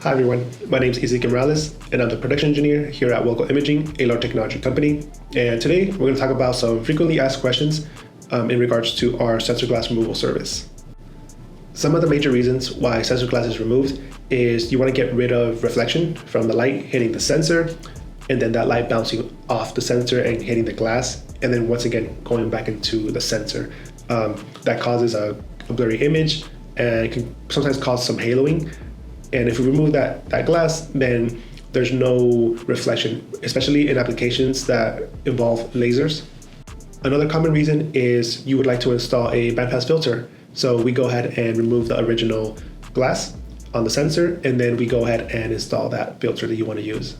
Hi everyone, my name is Ezekiel Morales and I'm the production engineer here at Wilco Imaging, a large technology company. And today we're going to talk about some frequently asked questions in regards to our sensor glass removal service. Some of the major reasons why sensor glass is removed is you want to get rid of reflection from the light hitting the sensor and then that light bouncing off the sensor and hitting the glass and then once again going back into the sensor. That causes a blurry image and it can sometimes cause some haloing. And if we remove that glass, then there's no reflection, especially in applications that involve lasers. Another common reason is you would like to install a bandpass filter. So we go ahead and remove the original glass on the sensor, and then we go ahead and install that filter that you want to use.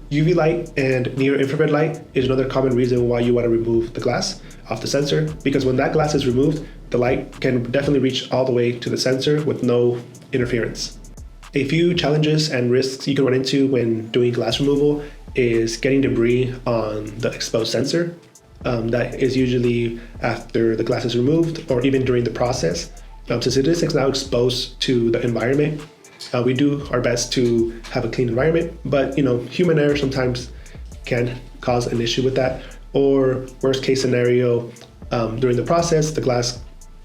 UV light and near infrared light is another common reason why you want to remove the glass off the sensor, because when that glass is removed, the light can definitely reach all the way to the sensor with no interference. A few challenges and risks you can run into when doing glass removal is getting debris on the exposed sensor. That is usually after the glass is removed or even during the process. Since it is now exposed to the environment, we do our best to have a clean environment, but human error sometimes can cause an issue with that. Or worst case scenario, during the process, the glass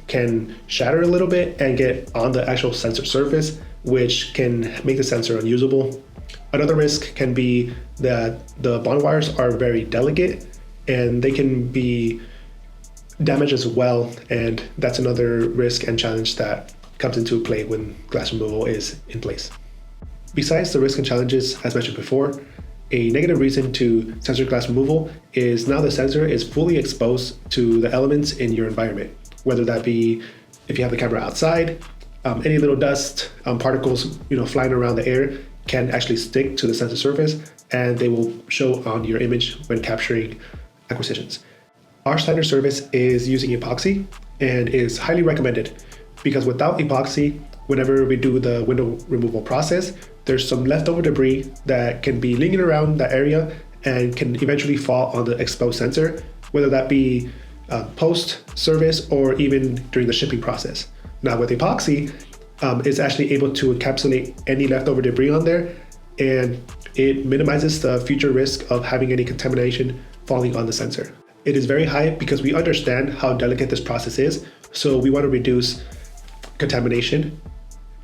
can shatter a little bit and get on the actual sensor surface, which can make the sensor unusable. Another risk can be that the bond wires are very delicate and they can be damaged as well. And that's another risk and challenge that comes into play when glass removal is in place. Besides the risk and challenges, as mentioned before, a negative reason to sensor glass removal is now the sensor is fully exposed to the elements in your environment, whether that be if you have the camera outside, any little dust, particles, flying around the air can actually stick to the sensor surface and they will show on your image when capturing acquisitions. Our standard service is using epoxy and is highly recommended because without epoxy, whenever we do the window removal process, there's some leftover debris that can be lingering around that area and can eventually fall on the exposed sensor, whether that be post-service or even during the shipping process. Now with epoxy, it's actually able to encapsulate any leftover debris on there, and it minimizes the future risk of having any contamination falling on the sensor. It is very high because we understand how delicate this process is, so we want to reduce contamination.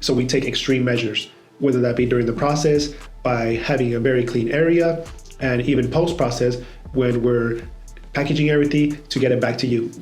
So we take extreme measures, whether that be during the process by having a very clean area, and even post-process when we're packaging everything to get it back to you.